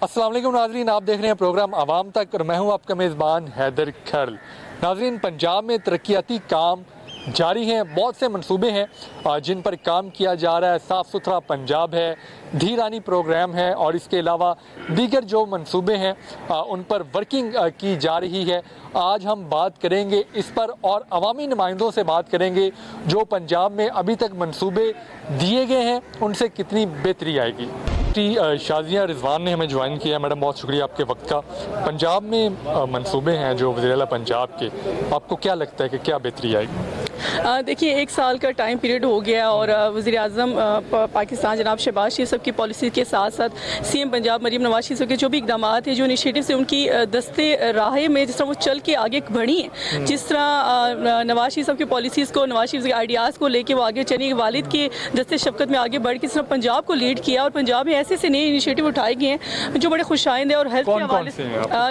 अस्सलाम वालेकुम नाज़रीन, आप देख रहे हैं प्रोग्राम आवाम तक और मैं हूं आपका मेज़बान हैदर खरल। नाज़रीन, पंजाब में तरक्याती काम जारी हैं, बहुत से मंसूबे हैं जिन पर काम किया जा रहा है। साफ़ सुथरा पंजाब है, धीरानी प्रोग्राम है और इसके अलावा दीगर जो मंसूबे हैं उन पर वर्किंग की जा रही है। आज हम बात करेंगे इस पर और अवामी नुमाइंदों से बात करेंगे जो पंजाब में अभी तक मंसूबे दिए गए हैं उनसे कितनी बेहतरी आएगी। शाजिया रिजवान ने हमें ज्वाइन किया। मैडम, बहुत शुक्रिया आपके वक्त का। पंजाब में मंसूबे हैं जो वज़ीर आला पंजाब के, आपको क्या लगता है कि क्या बेहतरी आएगी? देखिए, 1 साल का टाइम पीरियड हो गया और वज़ीर आज़म पाकिस्तान जनाब शहबाज शरीफ साहब की पॉलिसी के साथ साथ सीएम पंजाब मरीम नवाज शरीफ साहब के जो भी इकदाम हैं, जो इनिशिएटिव्स हैं, उनकी दस्ते राह में जिस तरह वो चल के आगे बढ़ी हैं, जिस तरह नवाज शरीफ साहब की पॉलिसीज़ को, नवाज शरीफ के आइडियाज़ को लेके वो आगे चली, वालिद के दस्ते शफ़क़त में आगे बढ़ के जिस तरह पंजाब को लीड किया और पंजाब में ऐसे नए इनिशिएटिव उठाए गए हैं जो बड़े खुशाइंद है। और हेल्थ के हवाले से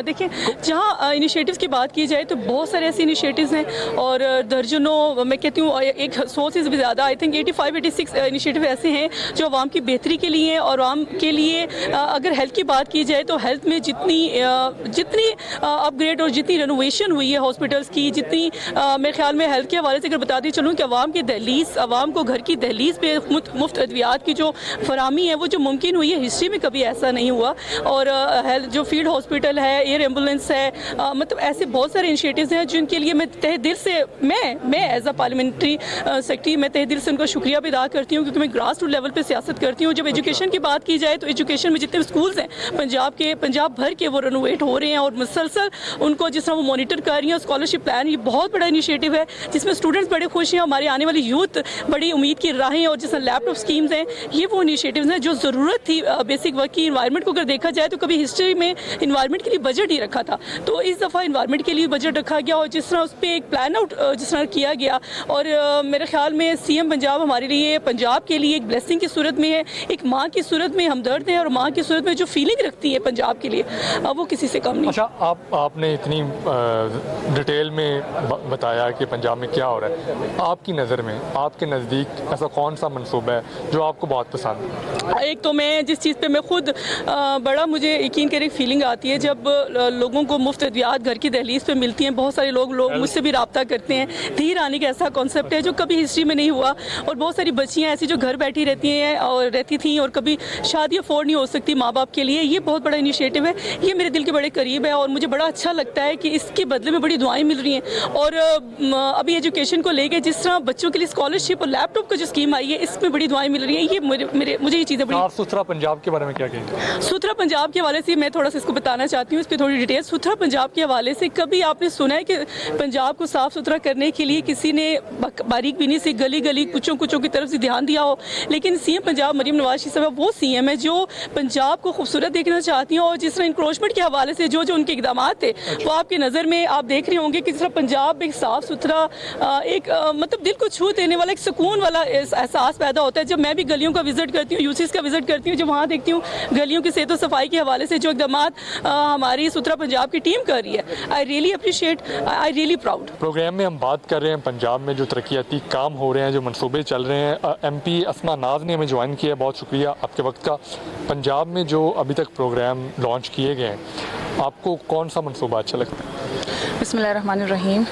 देखिए, जहाँ इनिशिएटिव्स की बात की जाए तो बहुत सारे ऐसे इनिशिएटिव्स हैं और दर्जनों, मैं कहती हूँ 100 से भी ज़्यादा, आई थिंक 85-86 इनिशिएटिव ऐसे हैं जो आवाम की बेहतरी के लिए हैं। और आवाम के लिए अगर हेल्थ की बात की जाए तो हेल्थ में जितनी अपग्रेड और जितनी रेनोवेशन हुई है हॉस्पिटल्स की, जितनी मेरे ख्याल में हेल्थ के हवाले से अगर बताती चलूँ कि आवाम की दहलीज, आवाम को घर की दहलीज पे मुफ्त अद्वियात की जो फरामी है वो जो मुमकिन हुई है, हिस्ट्री में कभी ऐसा नहीं हुआ। और हेल्थ जो फील्ड हॉस्पिटल है, एयर एम्बुलेंस है, मतलब ऐसे बहुत सारे इनिशिएटिव्स हैं जिनके लिए मैं तहे दिल से मैं एज अ पार्लियामेंट्री सेक्रेटरी मैं तहे दिल से उनका शुक्रिया भी अदा करती हूँ, क्योंकि मैं ग्रास रूट लेवल पे सियासत करती हूँ। जब एजुकेशन की बात की जाए तो एजुकेशन में जितने भी स्कूल्स हैं पंजाब भर के वो रेनोवेट हो रहे हैं और मुसलसल उनको जिस तरह वो मॉनिटर कर रही हैं। स्कॉलरशिप प्लान ये बहुत बड़ा इनिशिएटिव है जिसमें स्टूडेंट्स बड़े खुश हैं, हमारे आने वाली यूथ बड़ी उम्मीद की राहें, और जिस तरह लैपटॉप स्कीम्स हैं, ये वो इनिशिएटिव्स हैं जो ज़रूरत थी। बेसिक वर्क की इन्वायरमेंट को अगर देखा जाए तो कभी हिस्ट्री में इन्वायरमेंट के लिए बजट ही रखा था, तो इस दफ़ा इन्वायरमेंट के लिए बजट रखा गया और जिस तरह उस पर एक प्लान आउट जिस तरह किया गया। और मेरे ख्याल में सीएम पंजाब हमारे लिए, पंजाब के लिए एक ब्लेसिंग की सूरत में है, एक माँ की सूरत में हमदर्द है और माँ की सूरत में जो फीलिंग रखती है पंजाब के लिए वो किसी से कम नहीं। अच्छा, आपने इतनी डिटेल में बताया कि पंजाब में क्या हो रहा है, आपकी नज़र में, आपके नज़दीक ऐसा कौन सा मनसूबा है जो आपको बहुत पसंद है? एक तो मैं जिस चीज़ पे मैं खुद बड़ा मुझे यकीन कर एक फीलिंग आती है जब लोगों को मुफ्त अद्वियात घर की दहलीज पे मिलती हैं। बहुत सारे लोग मुझसे भी रब्ता करते हैं। धीर आने का ऐसा कॉन्सेप्ट है जो कभी हिस्ट्री में नहीं हुआ और बहुत सारी बच्चियाँ ऐसी जो घर बैठी रहती थी और कभी शादी अफोर्ड नहीं हो सकती माँ बाप के लिए। ये बहुत बड़ा इनिशिएटिव है, ये मेरे दिल के बड़े करीब है और मुझे बड़ा अच्छा लगता है कि इसके बदले में बड़ी दुआएं मिल रही हैं। और अभी एजुकेशन को लेके जिस तरह बच्चों के लिए स्कॉलरशिप और लैपटॉप का जो स्कीम आई है, इसमें बड़ी दुआएं मिल रही हैं। ये मुझे ये चीज़ें बड़ी। साफ सुथरा पंजाब के बारे में क्या कहेंगे? सुथरा पंजाब के हवाले से मैं थोड़ा सा इसको बताना चाहती हूँ, इस पर थोड़ी डिटेल। सुथरा पंजाब के हवाले से कभी आपने सुना है कि पंजाब को साफ सुथरा करने के लिए किसी ने बारीक बीनी से गली गली कुचों की तरफ से ध्यान दिया हो? लेकिन सीएम पंजाब मरीम नवाज शरीफ साहब वो सीएम है जो पंजाब को खूबसूरत देखना चाहती हैं। और जिस तरह इंक्रोचमेंट के हवाले से जो उनके इकदाम थे वो आपकी नज़र में आप देख रहे होंगे कि जिस तरह पंजाब एक साफ सुथरा एक मतलब दिल को छू देने वाला, एक सुकून वाला एहसास पैदा होता है। जब मैं भी गलियों का विजिट करती हूँ, यूसीस का विजिट करती हूँ, जब वहाँ देखती हूँ गलियों की सेहत सफाई के हवाले से जो इकदाम हमारी सुथरा पंजाब की टीम कर रही है, I really appreciate, I really proud. Programme में हम बात कर रहे हैं पंजाब में जो तरक्याती काम हो रहे हैं, जो मंसूबे चल रहे हैं। एमपी अस्मा नाज ने हमें ज्वाइन किया, बहुत शुक्रिया आपके वक्त का। पंजाब में जो अभी तक प्रोग्राम लॉन्च किए गए हैं, आपको कौन सा मंसूबा अच्छा लगता है? बिस्मिल्लाहिर्रहमानिर्रहीम।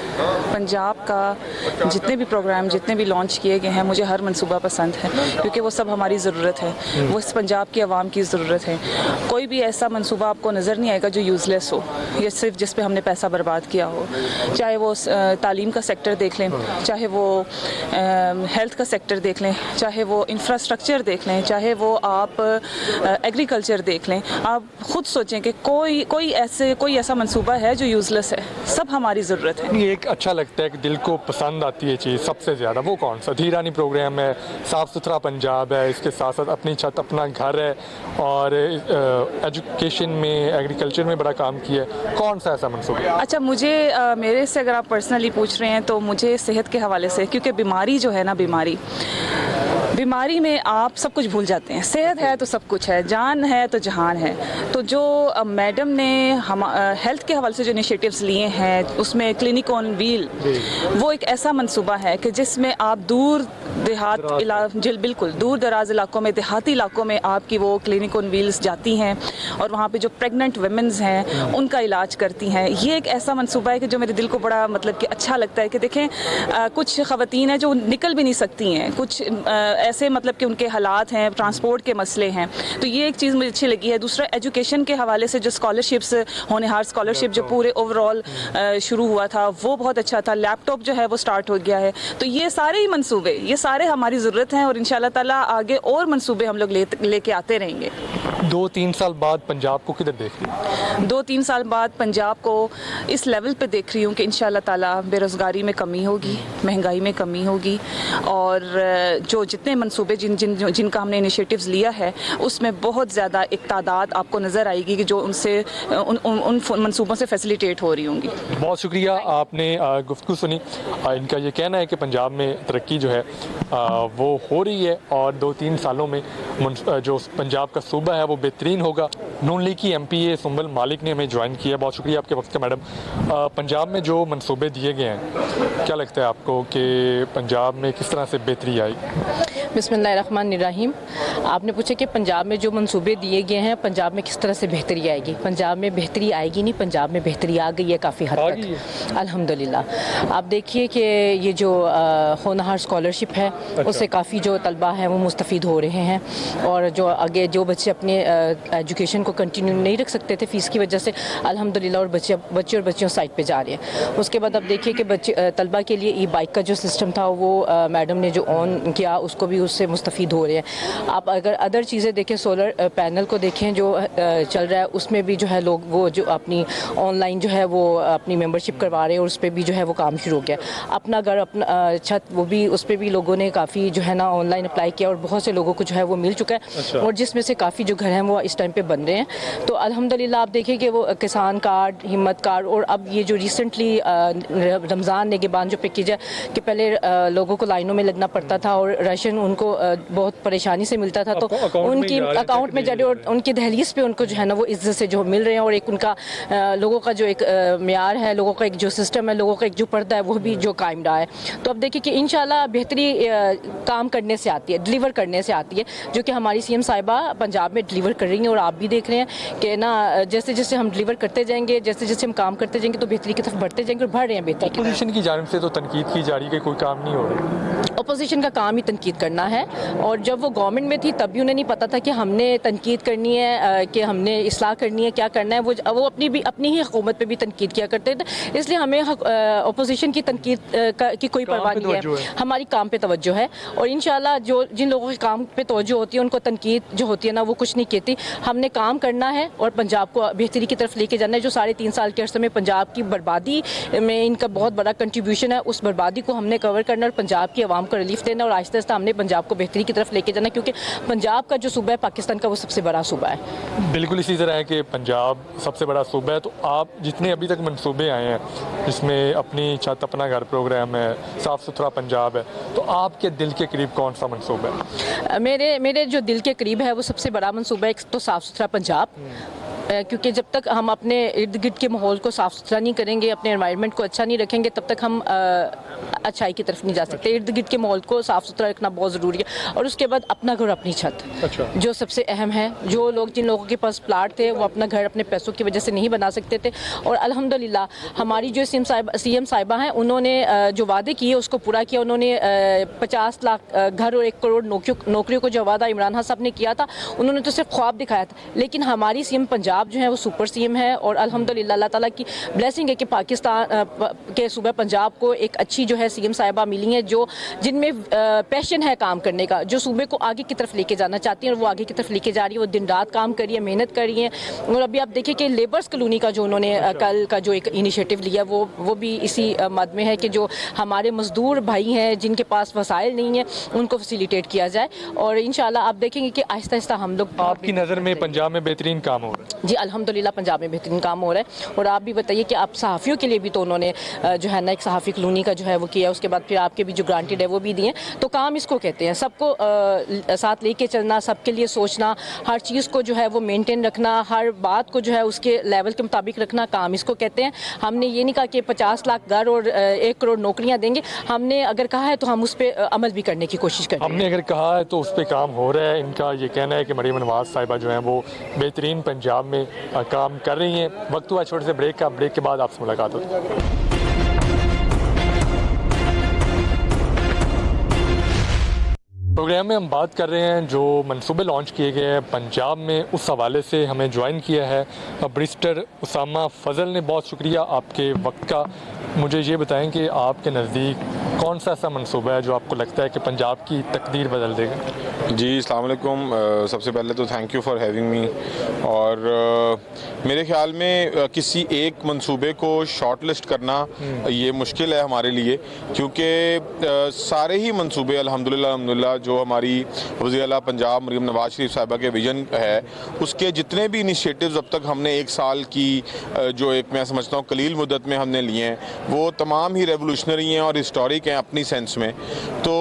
पंजाब का जितने भी प्रोग्राम, जितने भी लॉन्च किए गए हैं, मुझे हर मंसूबा पसंद है क्योंकि वो सब हमारी ज़रूरत है, वो इस पंजाब की आवाम की ज़रूरत है। कोई भी ऐसा मंसूबा आपको नज़र नहीं आएगा जो यूज़लेस हो या सिर्फ जिस पे हमने पैसा बर्बाद किया हो। चाहे वो तालीम का सेक्टर देख लें, चाहे वो हेल्थ का सेक्टर देख लें, चाहे वो इंफ्रास्ट्रक्चर देख लें, चाहे वो आप एग्रीकल्चर देख लें। आप खुद सोचें कि कोई ऐसा मंसूबा है जो यूज़लेस है, सब हमारी ज़रूरत है। ये एक अच्छा लगता है कि दिल को पसंद आती है चीज़ सबसे ज़्यादा, वो कौन सा? धीरानी प्रोग्राम है, साफ़ सुथरा पंजाब है, इसके साथ साथ अपनी छत अपना घर है और एजुकेशन में, एग्रीकल्चर में बड़ा काम किया है। कौन सा ऐसा मंसूबा? अच्छा, मुझे मेरे से अगर आप पर्सनली पूछ रहे हैं तो मुझे सेहत के हवाले से, क्योंकि बीमारी जो है ना, बीमारी बीमारी में आप सब कुछ भूल जाते हैं। सेहत है तो सब कुछ है, जान है तो जहान है। तो जो मैडम ने हम हेल्थ के हवाले से जो इनिशिएटिव्स लिए हैं, उसमें क्लिनिक ऑन व्हील वो एक ऐसा मंसूबा है कि जिसमें आप दूर देहात बिल्कुल दूर दराज इलाकों में, देहाती इलाकों में आपकी वो क्लिनिक ऑन व्हील्स जाती हैं और वहाँ पे जो प्रेग्नेंट वुमेन्स हैं उनका इलाज करती हैं। ये एक ऐसा मंसूबा है कि जो मेरे दिल को बड़ा मतलब कि अच्छा लगता है कि देखें कुछ ख़वातीन हैं जो निकल भी नहीं सकती हैं, कुछ ऐसे मतलब कि उनके हालात हैं, ट्रांसपोर्ट के मसले हैं, तो ये एक चीज़ मुझे अच्छी लगी है। दूसरा एजुकेशन के हवाले से जो स्कॉलरशिप्स, होनहार स्कॉलरशिप जो पूरे ओवरऑल शुरू हुआ था वो बहुत अच्छा था। लैपटॉप जो है वो स्टार्ट हो गया है। तो ये सारे ही मंसूबे, ये सारे हमारी ज़रूरत हैं और इंशाल्लाह ताला आगे और मंसूबे हम लोग लेके आते रहेंगे। 2-3 साल बाद पंजाब को किधर देख रही हैं? 2-3 साल बाद पंजाब को इस लेवल पे देख रही हूँ कि इंशाल्लाह ताला बेरोज़गारी में कमी होगी, महंगाई में कमी होगी और जो जितने मंसूबे जिनका हमने इनिशिएटिव्स लिया है उसमें बहुत ज़्यादा एक तादाद आपको नज़र आएगी कि जो उनसे उन मंसूबों से फैसिलिटेट हो रही होंगी। बहुत शुक्रिया, आपने गुफ्तगू सुनी। इनका ये कहना है कि पंजाब में तरक्की जो है वो हो रही है और 2-3 सालों में जो पंजाब का सूबा है वो बेहतरीन होगा। नून लीग की MPA सुंबल मालिक ने हमें ज्वाइन किया। बहुत शुक्रिया आपके वक्त का मैडम। पंजाब में जो मंसूबे दिए गए हैं, क्या लगता है आपको कि पंजाब में किस तरह से बेहतरी आएगी? बिस्मिल्लाहिर्रहमानिर्रहीम। आपने पूछा कि पंजाब में जो मंसूबे दिए गए हैं पंजाब में किस तरह से बेहतरी आएगी। पंजाब में बेहतरी आएगी नहीं, पंजाब में बेहतरी आ गई है काफ़ी हद तक, अल्हम्दुलिल्लाह। आप देखिए कि ये जो होनहार स्कॉलरशिप है उससे काफ़ी जो तलबा हैं वो मुस्तफ़ीद हो रहे हैं और जो आगे जो बच्चे अपने एजुकेशन को कंटिन्यू नहीं रख सकते थे फ़ीस की वजह से, अल्हम्दुलिल्लाह और बच्चे और बच्चियों साइड पे जा रहे हैं। उसके बाद आप देखिए कि बच्चे तलबा के लिए E-बाइक का जो सिस्टम था वो मैडम ने जो ऑन किया उसको भी उससे मुस्तफ़ीद हो रहे हैं। आप अगर अदर चीज़ें देखें, सोलर पैनल को देखें जो चल रहा है उसमें भी जो है लोग वो जो अपनी ऑनलाइन जो है वो अपनी मेंबरशिप करवा रहे हैं और उस पर भी जो है वो काम शुरू हो गया। अपना घर अपना छत, वो भी उस पर भी लोगों ने काफ़ी जो है ना ऑनलाइन अप्लाई किया और बहुत से लोगों को जो है वो मिल चुका है। अच्छा। और जिसमें से काफ़ी जो घर हैं वो इस टाइम पे बन रहे हैं। तो अल्हम्दुलिल्लाह आप देखिए कि वो किसान कार्ड, हिम्मत कार्ड और अब ये जो रिसेंटली रमज़ान निगहबान जो पैकेज है कि पहले लोगों को लाइनों में लगना पड़ता था और राशन उनको बहुत परेशानी से मिलता था, तो उनकी अकाउंट में जाए और उनकी दहलीज पे उनको जो है ना वो इज्जत से जो मिल रहे हैं और एक उनका लोगों का जो एक मेयार है, लोगों का एक जो सिस्टम है, लोगों का एक जो पर्दा है वो भी जो कायम रहा है। तो अब देखिए कि इंशाल्लाह बेहतरी काम करने से आती है, डिलीवर करने से आती है, जो कि हमारी CM साहिबा पंजाब में डिलीवर कर रही हैं और आप भी देख रहे हैं कि ना जैसे जैसे हम डिलीवर करते जाएंगे, जैसे जैसे हम काम करते जाएंगे तो बेहतरी की तरफ बढ़ते जाएंगे और बढ़ रहे हैं बेहतरी की तरफ। अपोजिशन की जानिब से तो तनकीद की जा रही है कि कोई काम नहीं हो रहा। अपोजिशन का काम ही तनकीद करना है और जब वो गवर्नमेंट में थी तब भी उन्हें नहीं पता था कि हमने तनकीद करनी है, कि हमने इस्लाह करनी है, क्या करना है। वो अपनी ही हुकूमत पे भी तनकीद किया करते थे, इसलिए हमें अपोजिशन की तनकीद की कोई परवाह नहीं है, हमारी काम पे तवज्जो है। और इंशाल्लाह जो जिन लोगों के काम पे तवज्जो होती है उनको तनकीद जो होती है ना वो कुछ नहीं कहती। हमने काम करना है और पंजाब को बेहतरी की तरफ लेके जाना है। जो 3.5 साल के अरसे में पंजाब की बर्बादी में इनका बहुत बड़ा कंट्रीब्यूशन है, उस बर्बादी को हमने कवर करना और पंजाब की आवाम को रिलीफ देना और आहिस्ता आहिस्ता हमने पंजाब को बेहतरी की तरफ लेके जाना, क्योंकि पंजाब का जो सूबा है पाकिस्तान का वो सबसे बड़ा सूबा है। बिल्कुल इसी तरह है कि पंजाब सबसे बड़ा सूबा है। तो आप जितने अभी तक मंसूबे आए हैं जिसमें अपनी छत अपना घर प्रोग्राम है, साफ़ सुथरा पंजाब है, तो आपके दिल के करीब कौन सा मंसूबा है? मेरे जो दिल के करीब है वो सबसे बड़ा मंसूबा है एक तो साफ़ सुथरा पंजाब, क्योंकि जब तक हम अपने इर्द गिर्द के माहौल को साफ़ सुथरा नहीं करेंगे, अपने एनवायरनमेंट को अच्छा नहीं रखेंगे, तब तक हम अच्छाई की तरफ नहीं जा सकते। इर्द गिर्द के माहौल को साफ़ सुथरा रखना बहुत ज़रूरी है और उसके बाद अपना घर अपनी छत, अच्छा। जो सबसे अहम है। जिन लोगों के पास प्लाट थे वो अपना घर अपने पैसों की वजह से नहीं बना सकते थे और अल्हम्दुलिल्लाह हमारी जो CM साहिबा हैं उन्होंने जो वादे किए उसको पूरा किया। उन्होंने 50 लाख घर और 1 करोड़ नौकरियों को जो वादा इमरान खान साहब ने किया था, उन्होंने तो सिर्फ ख्वाब दिखाया था, लेकिन हमारी CM पंजाब जो है वो सुपर CM है और अल्हम्दुलिल्लाह अल्लाह ताला की ब्लेसिंग है कि पाकिस्तान के सूबा पंजाब को एक अच्छी जो है CM साहिबा मिली है जो जिनमें पैशन है काम करने का, जो सूबे को आगे की तरफ लेके जाना चाहती हैं और वो आगे की तरफ लेके जा रही है। वो दिन रात काम कर रही है, मेहनत कर रही है। और अभी आप देखिए कि लेबर्स कॉलोनी का जो उन्होंने कल का जो एक इनिशिएटिव लिया वो भी इसी मद में है कि जो हमारे मजदूर भाई हैं जिनके पास वसाइल नहीं है उनको फैसिलिटेट किया जाए और इंशाल्लाह आप देखेंगे कि आहिस्ता आहिस्ता हम लोग। आपकी नज़र में पंजाब में बेहतरीन काम हो रहा है? जी अल्हम्दुलिल्लाह पंजाब में बेहतरीन काम हो रहा है। और आप भी बताइए कि आप सहाफ़ियों के लिए भी तो उन्होंने जो है ना एक सहाफ़ी कॉलोनी का जो है वो किया, उसके बाद फिर आपके भी जो ग्रांटेड है वो भी दिए। तो काम इसको कहते हैं, सबको साथ लेके चलना, सबके लिए सोचना, हर चीज़ को जो है वो मेंटेन रखना, हर बात को जो है उसके लेवल के मुताबिक रखना, काम इसको कहते हैं। हमने ये नहीं कहा कि 50 लाख घर और 1 करोड़ नौकरियाँ देंगे। हमने अगर कहा है तो हम उस पर अमल भी करने की कोशिश करें। हमने अगर कहा है तो उस पर काम हो रहा है। इनका ये कहना है कि मरीम नवाज़ साहिबा जो हैं वो बेहतरीन पंजाब में काम कर रही हैं। वक्त हुआ छोटे से ब्रेक का, ब्रेक के बाद आपसे मुलाकात होगी। प्रोग्राम में हम बात कर रहे हैं जो मंसूबे लॉन्च किए गए हैं पंजाब में, उस हवाले से हमें ज्वाइन किया है बैरिस्टर उसामा फजल ने। बहुत शुक्रिया आपके वक्त का। मुझे ये बताएं कि आपके नज़दीक कौन सा ऐसा मंसूबा है जो आपको लगता है कि पंजाब की तकदीर बदल देगा? जी अस्सलाम वालेकुम। सबसे पहले तो thank you for having me. और मेरे ख्याल में किसी एक मंसूबे को शॉर्ट लिस्ट करना ये मुश्किल है हमारे लिए, क्योंकि सारे ही मंसूबे अल्हम्दुलिल्लाह जो हमारी वज़ीर आला पंजाब मरीम नवाज़ शरीफ साहिबा के विजन है, उसके जितने भी इनिशिएटिव्स अब तक हमने 1 साल की जो एक मैं समझता हूँ कलील मुद्दत में हमने लिए हैं, वो तमाम ही रेवोल्यूशनरी हैं और हिस्टोरिक हैं अपनी सेंस में। तो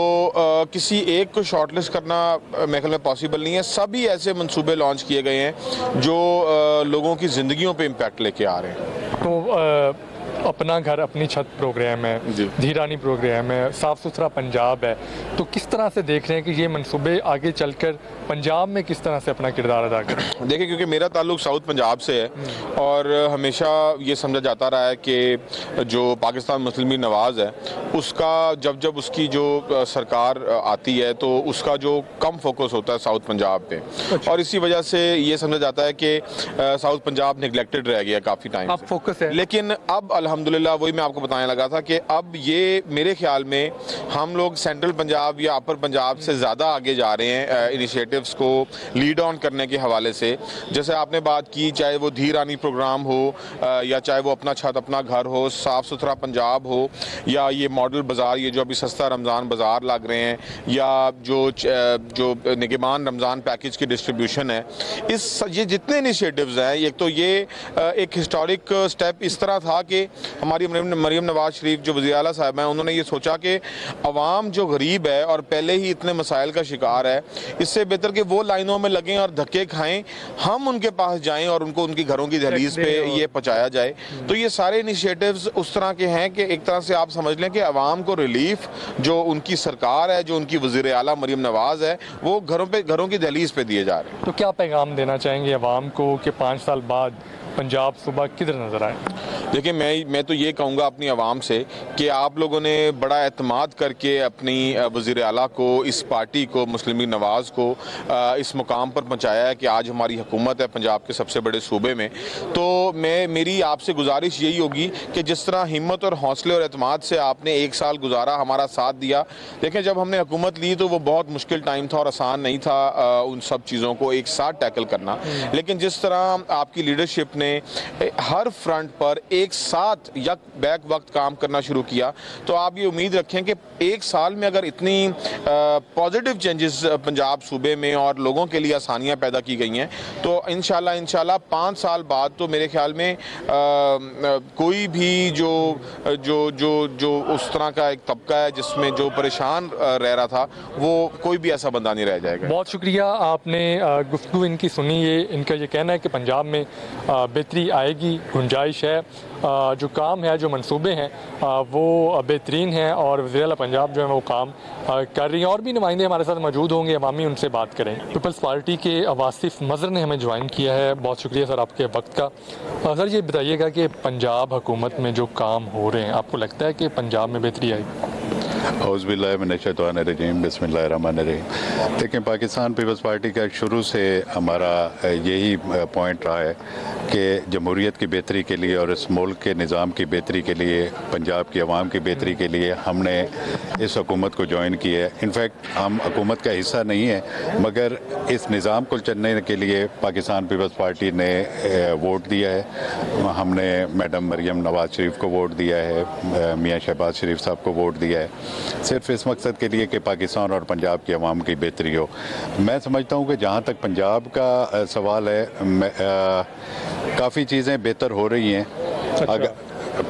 किसी एक को शॉर्ट लिस्ट करना मेरे ख्याल में पॉसिबल नहीं है। सभी ऐसे मंसूबे लॉन्च किए गए हैं जो लोगों की ज़िंदगियों पे इम्पैक्ट लेके आ रहे हैं। तो अपना घर अपनी छत प्रोग्राम है, धीरानी प्रोग्राम है, साफ़ सुथरा पंजाब है, तो किस तरह से देख रहे हैं कि ये मंसूबे आगे चलकर पंजाब में किस तरह से अपना किरदार अदा करें? देखिए, क्योंकि मेरा ताल्लुक साउथ पंजाब से है और हमेशा ये समझा जाता रहा है कि जो पाकिस्तान मुस्लिम लीग नवाज़ है उसका जब उसकी जो सरकार आती है तो उसका जो कम फोकस होता है साउथ पंजाब पे। अच्छा। और इसी वजह से ये समझा जाता है कि साउथ पंजाब निगलेक्टेड रह गया काफ़ी टाइम अब फोकस है। लेकिन अब अल्हम्दुलिल्लाह वही मैं आपको बताने लगा था कि अब ये मेरे ख्याल में हम लोग सेंट्रल पंजाब या अपर पंजाब से ज़्यादा आगे जा रहे हैं इनिशिएटिव्स को लीड ऑन करने के हवाले से। जैसे आपने बात की, चाहे वो धीरानी प्रोग्राम हो या चाहे वो अपना छत अपना घर हो, साफ़ सुथरा पंजाब हो, या ये मॉडल बाज़ार, ये जो अभी सस्ता रमज़ान बाज़ार लग रहे हैं, या जो निगहबान रमज़ान पैकेज की डिस्ट्रीब्यूशन है, ये जितने इनिशिएटिव्स हैं, एक तो ये एक हिस्टोरिक स्टेप इस तरह था कि हमारी मरीम नवाज़ शरीफ जो वज़ीर आला साहब हैं, उन्होंने ये सोचा कि अवाम जो गरीब है और पहले ही इतने मसाइल का शिकार है, इससे बेहतर कि वो लाइनों में लगें और धक्के खाएं, हम उनके पास जाएं और उनको उनकी घरों की दहलीज पे ये पहुंचाया जाए। तो ये सारे इनिशिएटिव्स उस तरह के हैं कि एक तरह से आप समझ लें कि अवाम को रिलीफ जो उनकी सरकार है, जो उनकी वज़ीर आला मरीम नवाज़ है, वो घरों की दहलीज पे दिए जा रहे हैं। तो क्या पैगाम देना चाहेंगे अवाम को कि 5 साल बाद पंजाब सुबह किधर नज़र आए? देखिए, मैं तो ये कहूँगा अपनी आवाम से कि आप लोगों ने बड़ा एतमाद करके अपनी वज़ीर आला को, इस पार्टी को, मुस्लिम लीग नवाज़ को इस मुकाम पर पहुँचाया है कि आज हमारी हुकूमत है पंजाब के सबसे बड़े सूबे में। तो मेरी आपसे गुजारिश यही होगी कि जिस तरह हिम्मत और हौसले और एतमाद से आपने 1 साल गुजारा, हमारा साथ दिया। देखें, जब हमने हुकूमत ली तो वो बहुत मुश्किल टाइम था और आसान नहीं था उन सब चीज़ों को एक साथ टैकल करना, लेकिन जिस तरह आपकी लीडरशिप ने हर फ्रंट पर एक साथ यक बैक वक्त काम करना शुरू किया, तो आप ये उम्मीद रखें कि 1 साल में अगर इतनी पॉजिटिव चेंजेस पंजाब सूबे में और लोगों के लिए आसानियां पैदा की गई हैं, तो इंशाल्लाह 5 साल बाद तो मेरे ख्याल में कोई भी जो उस तरह का एक तबका है जिसमें जो परेशान रह रहा था, वो कोई भी ऐसा बंदा नहीं रह जाएगा। बहुत शुक्रिया, आपने गुफ्तगू इनकी सुनी। ये इनका ये कहना है कि पंजाब में बेहतरी आएगी, गुंजाइश है, जो काम है, जो मंसूबे हैं वो बेहतरीन हैं और वज़ीर आला पंजाब जो है वो काम कर रही हैं। और भी नुमाइंदे हमारे साथ मौजूद होंगे, अवामी उनसे बात करें। पीपल्स पार्टी के वासिफ मज़र ने हमें ज्वाइन किया है। बहुत शुक्रिया सर आपके वक्त का। सर ये बताइएगा कि पंजाब हुकूमत में जो काम हो रहे हैं, आपको लगता है कि पंजाब में बेहतरी आएगी? औज़ुबिल्लाहिमिनश्शैतानिर्रजीम, बिस्मिल्लाहिर्रहमानिर्रहीम। देखें, पाकिस्तान पीपल्स पार्टी का शुरू से हमारा यही पॉइंट रहा है कि जमहूरियत की बेहतरी के लिए और इस मुल्क के निज़ाम की बेहतरी के लिए, पंजाब की आवाम की बेहतरी के लिए हमने इस हुकूमत को ज्वाइन किया है। इनफैक्ट हम हुकूमत का हिस्सा नहीं है, मगर इस निज़ाम को चलने के लिए पाकिस्तान पीपल्स पार्टी ने वोट दिया है। हमने मैडम मरीम नवाज़ शरीफ को वोट दिया है, मियाँ शहबाज शरीफ साहब को वोट दिया है। सिर्फ इस मकसद के लिए कि पाकिस्तान और पंजाब की आवाम की बेहतरी हो। मैं समझता हूँ कि जहाँ तक पंजाब का सवाल है, काफ़ी चीज़ें बेहतर हो रही हैं।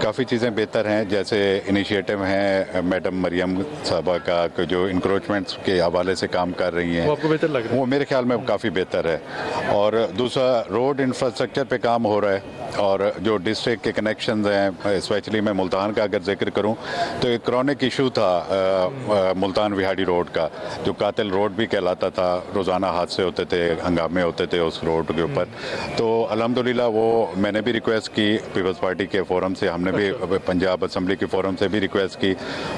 काफ़ी चीज़ें बेहतर हैं, जैसे इनिशिएटिव हैं मैडम मरियम साहबा का जो इंक्रोचमेंट्स के हवाले से काम कर रही हैं, वो आपको बेहतर लग रहा है? वो मेरे ख्याल में काफ़ी बेहतर है। और दूसरा, रोड इंफ्रास्ट्रक्चर पे काम हो रहा है, और जो डिस्ट्रिक्ट के कनेक्शंस हैं, स्पेशली मैं मुल्तान का अगर जिक्र करूं तो एक क्रॉनिक इशू था मुल्तान विहाड़ी रोड का, जो कातिल रोड भी कहलाता था। रोज़ाना हादसे होते थे, हंगामे होते थे उस रोड के ऊपर। तो अल्हम्दुलिल्लाह वो मैंने भी रिक्वेस्ट की पीपल्स पार्टी के फोरम से, हमने भी पंजाब असम्बली के फोरम से भी रिक्वेस्ट की,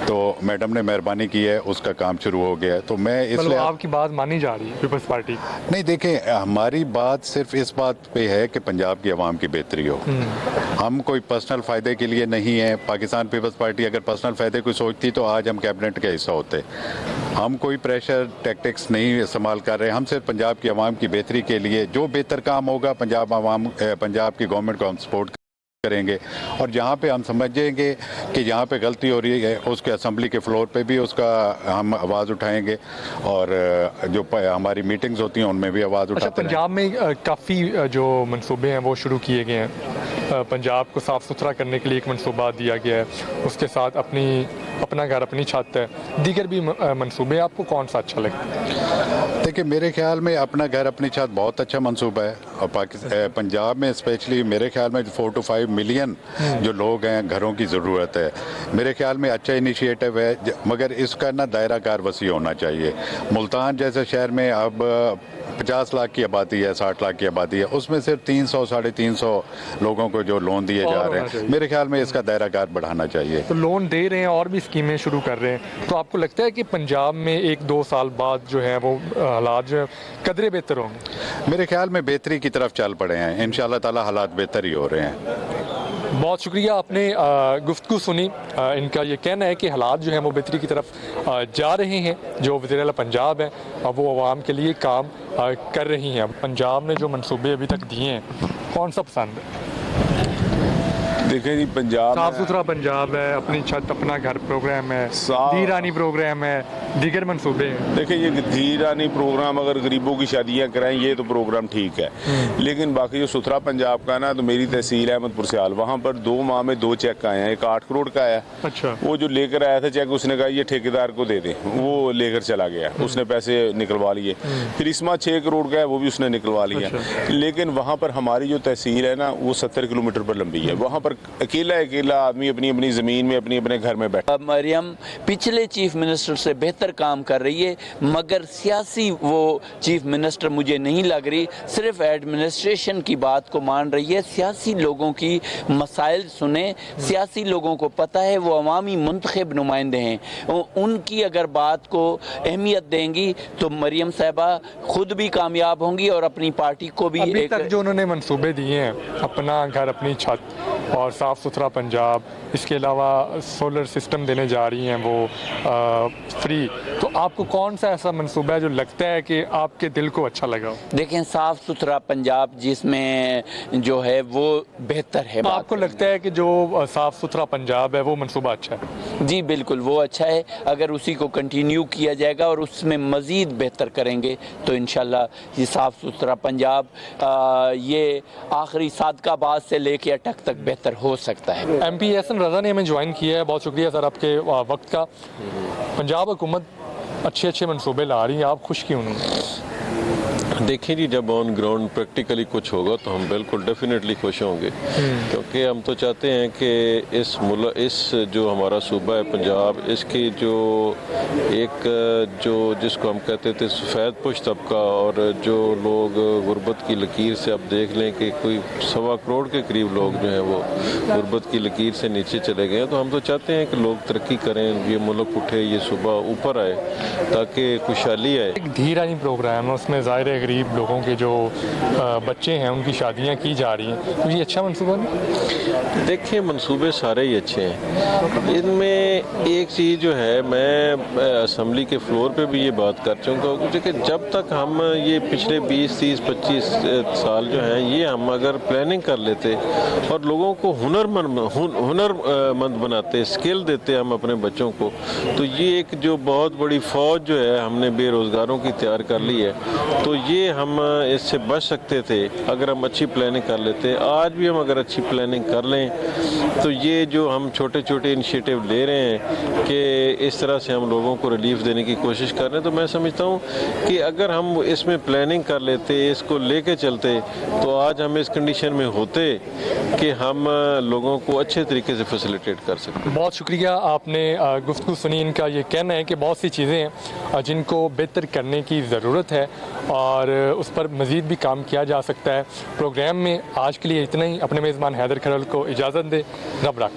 तो मैडम ने मेहरबानी की है, उसका काम शुरू हो गया है। तो मैं इसलिए आपकी बात मानी जा रही है पीपल्स पार्टी? नहीं, देखें, हमारी बात सिर्फ इस बात पे है कि पंजाब की आवाम की बेहतरी हो। हम कोई पर्सनल फ़ायदे के लिए नहीं है। पाकिस्तान पीपल्स पार्टी अगर पर्सनल फ़ायदे को सोचती तो आज हम कैबिनेट का हिस्सा होते। हम कोई प्रेशर टैक्टिक्स नहीं इस्तेमाल कर रहे। हम सिर्फ पंजाब की आवाम की बेहतरी के लिए जो बेहतर काम होगा पंजाब की गवर्नमेंट को हम सपोर्ट करेंगे, और जहाँ पे हम समझेंगे कि जहाँ पे गलती हो रही है उसके असम्बली के फ्लोर पे भी उसका हम आवाज़ उठाएंगे, और जो हमारी मीटिंग्स होती हैं उनमें भी आवाज़ उठाते हैं। पंजाब में काफ़ी जो मंसूबे हैं वो शुरू किए गए हैं। पंजाब को साफ़ सुथरा करने के लिए एक मंसूबा दिया गया है, उसके साथ अपना घर अपनी छत है, दीगर भी मंसूबे। आपको कौन सा अच्छा लगता है? देखिए, मेरे ख्याल में अपना घर अपनी छत बहुत अच्छा मंसूबा है, और पंजाब में स्पेशली मेरे ख्याल में 4 to 5 मिलियन जो लोग हैं, घरों की ज़रूरत है। मेरे ख्याल में अच्छा इनिशिएटिव है, मगर इसका ना दायरा कार वसी होना चाहिए। मुल्तान जैसे शहर में अब 50 लाख की आबादी है, 60 लाख की आबादी है, उसमें सिर्फ 300 साढ़े 300 लोगों को जो लोन दिए जा रहे हैं। मेरे ख्याल में इसका दायरा कार बढ़ाना चाहिए। तो लोन दे रहे हैं और भी स्कीमें शुरू कर रहे हैं, तो आपको लगता है कि पंजाब में 1-2 साल बाद जो है वो हालात जो कदरे बेहतर होंगे? मेरे ख्याल में बेहतरी की तरफ चल पड़े हैं, इंशाल्लाह ताला हालात बेहतर ही हो रहे हैं। बहुत शुक्रिया, आपने गुफ्तगू सुनी। इनका ये कहना है कि हालात जो हैं वो बेहतरी की तरफ जा रहे हैं। जो वज़ीर-ए-आला पंजाब हैं वो आवाम के लिए काम कर रही हैं। पंजाब ने जो मंसूबे अभी तक दिए हैं, कौन सा पसंद है? देखें जी, पंजाब साफ सुथरा पंजाब है, अपनी छत अपना घर प्रोग्राम है, धी रानी प्रोग्राम है, दीगर मंसूबे हैं। देखिए, ये धी रानी प्रोग्राम अगर गरीबों की शादियां कराएं ये तो प्रोग्राम ठीक है, लेकिन बाकी जो सुथरा पंजाब का ना, तो मेरी तहसील अहमदपुर सियाल, वहाँ पर 2 माह में 2 चेक आए हैं। एक 8 करोड़ का आया। अच्छा। वो जो लेकर आया था चेक, उसने कहा ये ठेकेदार को दे दे, वो लेकर चला गया, उसने पैसे निकलवा लिए। फिर इस माह 6 करोड़ का है, वो भी उसने निकलवा लिया। लेकिन वहाँ पर हमारी जो तहसील है ना, वो 70 किलोमीटर पर लंबी है। वहाँ पर अकेला आदमी अपनी अपनी ज़मीन में अपने घर में बैठा। मरियम पिछले चीफ मिनिस्टर से बेहतर काम कर रही है, मगर सियासी वो चीफ मिनिस्टर मुझे नहीं लग रही। सिर्फ एडमिनिस्ट्रेशन की बात को मान रही है। सियासी लोगों की मसाइल सुने, सियासी लोगों को पता है वो अवामी मुंतखब नुमाइंदे हैं, उनकी अगर बात को अहमियत देंगी तो मरियम साहबा खुद भी कामयाब होंगी और अपनी पार्टी को भी। अभी तक जो उन्होंने मंसूबे दिए हैं, अपना घर अपनी छत और साफ़ सुथरा पंजाब, इसके अलावा सोलर सिस्टम देने जा रही हैं वो फ्री, तो आपको कौन सा ऐसा मंसूबा है जो लगता है कि आपके दिल को अच्छा लगा? देखें, साफ़ सुथरा पंजाब जिसमें जो है वो बेहतर है। आपको लगता है कि जो साफ़ सुथरा पंजाब है वो मंसूबा अच्छा है? जी बिल्कुल, वो अच्छा है। अगर उसी को कंटिन्यू किया जाएगा और उसमें मज़ीद बेहतर करेंगे तो इंशाल्लाह ये साफ़ सुथरा पंजाब ये आखिरी सादकाबाद से लेके अटक तक बेहतर हो सकता है। MP एहसन रज़ा ने हमें ज्वाइन किया है, बहुत शुक्रिया सर आपके वक्त का। पंजाब हुकूमत अच्छे मंसूबे ला रही है, आप खुश क्यों नहीं? देखिए जी, जब ऑन ग्राउंड प्रैक्टिकली कुछ होगा तो हम बिल्कुल डेफिनेटली खुश होंगे, क्योंकि हम तो चाहते हैं कि इस जो हमारा सूबा है पंजाब, इसकी जो जिसको हम कहते थे सफ़ेद पुश तबका, और जो लोग गुर्बत की लकीर से, अब देख लें कि कोई 1.25 करोड़ के करीब लोग जो हैं वो गुर्बत की लकीर से नीचे चले गए हैं, तो हम तो चाहते हैं कि लोग तरक्की करें, ये मुल्क उठे, ये सूबा ऊपर आए ताकि खुशहाली आए। एक धी रानी प्रोग्राम है, उसमें ज़ाहिर है गरीब लोगों के जो बच्चे हैं उनकी शादियां की जा रही हैं, तो ये अच्छा मंसूबा नहीं? देखिए, मंसूबे सारे ही अच्छे हैं। इनमें एक चीज़ जो है, मैं असम्बली के फ्लोर पे भी ये बात कर चुका हूँ कि जब तक हम ये पिछले 20, 30, 25 साल जो हैं, ये हम अगर प्लानिंग कर लेते और लोगों को हुनरमंद बनाते, स्किल देते हम अपने बच्चों को, तो ये एक जो बहुत बड़ी फ़ौज जो है हमने बेरोज़गारों की तैयार कर ली है, तो ये हम इससे बच सकते थे अगर हम अच्छी प्लानिंग कर लेते। आज भी हम अगर अच्छी प्लानिंग कर लें तो ये जो हम छोटे छोटे इनिशिएटिव ले रहे हैं कि इस तरह से हम लोगों को रिलीफ देने की कोशिश कर रहे हैं, तो मैं समझता हूँ कि अगर हम इसमें प्लानिंग कर लेते, इसको लेके चलते, तो आज हम इस कंडीशन में होते कि हम लोगों को अच्छे तरीके से फैसिलिटेट कर सकते। बहुत शुक्रिया, आपने गुफ्तगू सुनी। इनका ये कहना है कि बहुत सी चीज़ें हैं जिनको बेहतर करने की ज़रूरत है और उस पर मज़ीद भी काम किया जा सकता है। प्रोग्राम में आज के लिए इतना ही। अपने मेज़बान हैदर खरल को इजाज़त दे। रब रख।